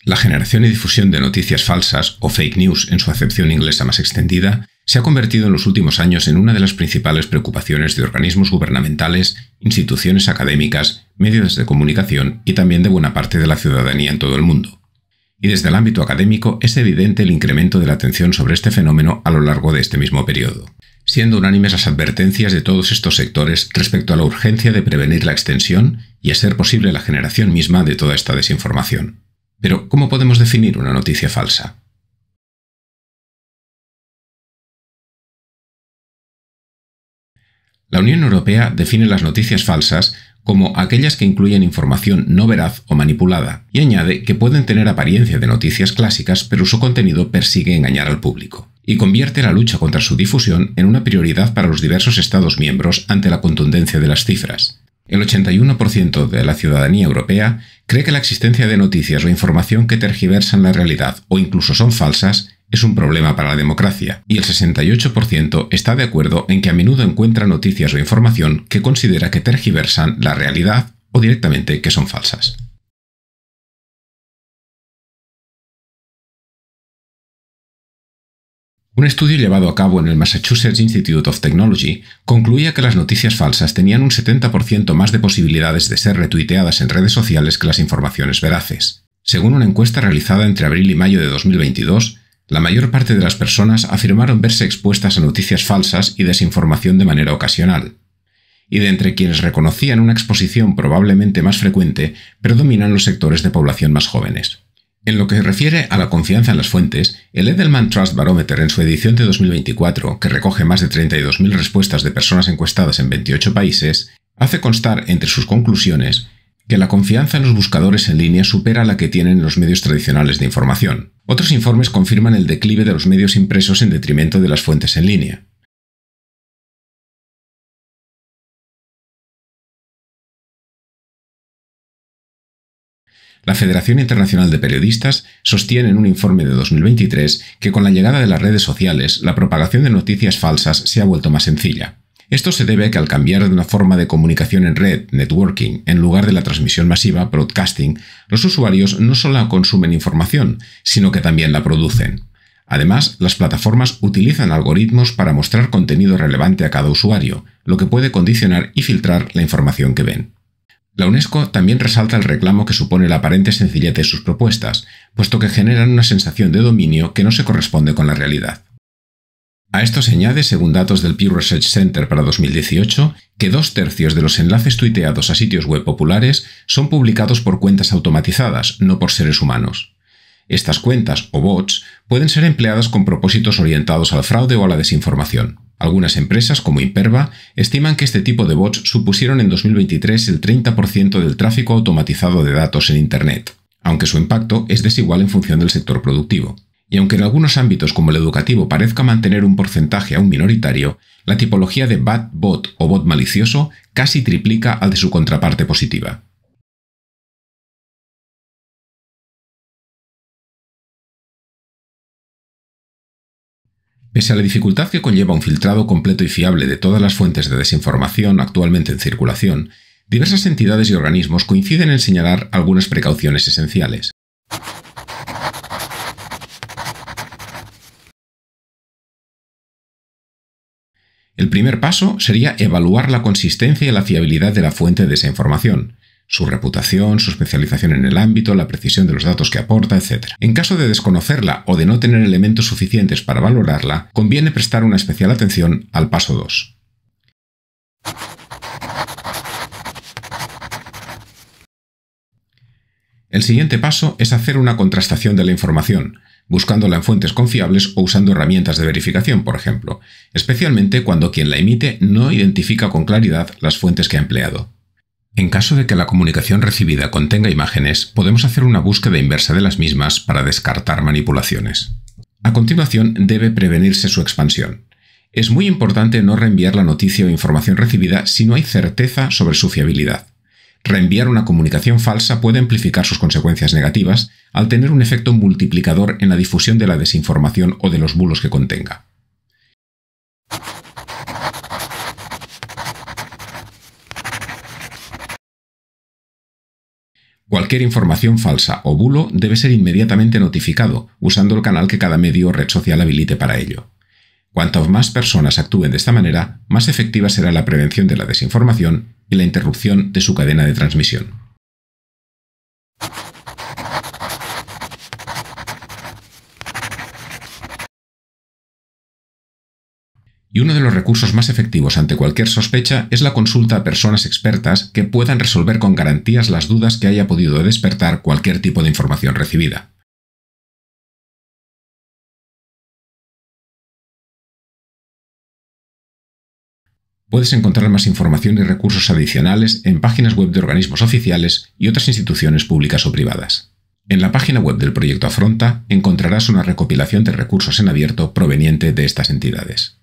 La generación y difusión de noticias falsas, o fake news en su acepción inglesa más extendida, se ha convertido en los últimos años en una de las principales preocupaciones de organismos gubernamentales, instituciones académicas, medios de comunicación y también de buena parte de la ciudadanía en todo el mundo. Y desde el ámbito académico es evidente el incremento de la atención sobre este fenómeno a lo largo de este mismo periodo, siendo unánimes las advertencias de todos estos sectores respecto a la urgencia de prevenir la extensión y, a ser posible, la generación misma de toda esta desinformación. Pero, ¿cómo podemos definir una noticia falsa? La Unión Europea define las noticias falsas como aquellas que incluyen información no veraz o manipulada, y añade que pueden tener apariencia de noticias clásicas, pero su contenido persigue engañar al público, y convierte la lucha contra su difusión en una prioridad para los diversos Estados miembros ante la contundencia de las cifras. El 81% de la ciudadanía europea cree que la existencia de noticias o información que tergiversan la realidad o incluso son falsas es un problema para la democracia, y el 68% está de acuerdo en que a menudo encuentra noticias o información que considera que tergiversan la realidad o directamente que son falsas. Un estudio llevado a cabo en el Massachusetts Institute of Technology concluía que las noticias falsas tenían un 70% más de posibilidades de ser retuiteadas en redes sociales que las informaciones veraces. Según una encuesta realizada entre abril y mayo de 2022, la mayor parte de las personas afirmaron verse expuestas a noticias falsas y desinformación de manera ocasional. Y de entre quienes reconocían una exposición probablemente más frecuente, predominan los sectores de población más jóvenes. En lo que se refiere a la confianza en las fuentes, el Edelman Trust Barometer en su edición de 2024, que recoge más de 32.000 respuestas de personas encuestadas en 28 países, hace constar entre sus conclusiones que la confianza en los buscadores en línea supera la que tienen los medios tradicionales de información. Otros informes confirman el declive de los medios impresos en detrimento de las fuentes en línea. La Federación Internacional de Periodistas sostiene en un informe de 2023 que con la llegada de las redes sociales, la propagación de noticias falsas se ha vuelto más sencilla. Esto se debe a que al cambiar de una forma de comunicación en red, networking, en lugar de la transmisión masiva, broadcasting, los usuarios no solo consumen información, sino que también la producen. Además, las plataformas utilizan algoritmos para mostrar contenido relevante a cada usuario, lo que puede condicionar y filtrar la información que ven. La UNESCO también resalta el reclamo que supone la aparente sencillez de sus propuestas, puesto que generan una sensación de dominio que no se corresponde con la realidad. A esto se añade, según datos del Pew Research Center para 2018, que 2/3 de los enlaces tuiteados a sitios web populares son publicados por cuentas automatizadas, no por seres humanos. Estas cuentas, o bots, pueden ser empleadas con propósitos orientados al fraude o a la desinformación. Algunas empresas, como Imperva, estiman que este tipo de bots supusieron en 2023 el 30% del tráfico automatizado de datos en Internet, aunque su impacto es desigual en función del sector productivo. Y aunque en algunos ámbitos como el educativo parezca mantener un porcentaje aún minoritario, la tipología de bad bot o bot malicioso casi triplica al de su contraparte positiva. Pese a la dificultad que conlleva un filtrado completo y fiable de todas las fuentes de desinformación actualmente en circulación, diversas entidades y organismos coinciden en señalar algunas precauciones esenciales. El primer paso sería evaluar la consistencia y la fiabilidad de la fuente de esa información, su reputación, su especialización en el ámbito, la precisión de los datos que aporta, etc. En caso de desconocerla o de no tener elementos suficientes para valorarla, conviene prestar una especial atención al paso 2. El siguiente paso es hacer una contrastación de la información, buscándola en fuentes confiables o usando herramientas de verificación, por ejemplo, especialmente cuando quien la emite no identifica con claridad las fuentes que ha empleado. En caso de que la comunicación recibida contenga imágenes, podemos hacer una búsqueda inversa de las mismas para descartar manipulaciones. A continuación, debe prevenirse su expansión. Es muy importante no reenviar la noticia o información recibida si no hay certeza sobre su fiabilidad. Reenviar una comunicación falsa puede amplificar sus consecuencias negativas al tener un efecto multiplicador en la difusión de la desinformación o de los bulos que contenga. Cualquier información falsa o bulo debe ser inmediatamente notificado, usando el canal que cada medio o red social habilite para ello. Cuantas más personas actúen de esta manera, más efectiva será la prevención de la desinformación y la interrupción de su cadena de transmisión. Y uno de los recursos más efectivos ante cualquier sospecha es la consulta a personas expertas que puedan resolver con garantías las dudas que haya podido despertar cualquier tipo de información recibida. Puedes encontrar más información y recursos adicionales en páginas web de organismos oficiales y otras instituciones públicas o privadas. En la página web del proyecto Afronta encontrarás una recopilación de recursos en abierto proveniente de estas entidades.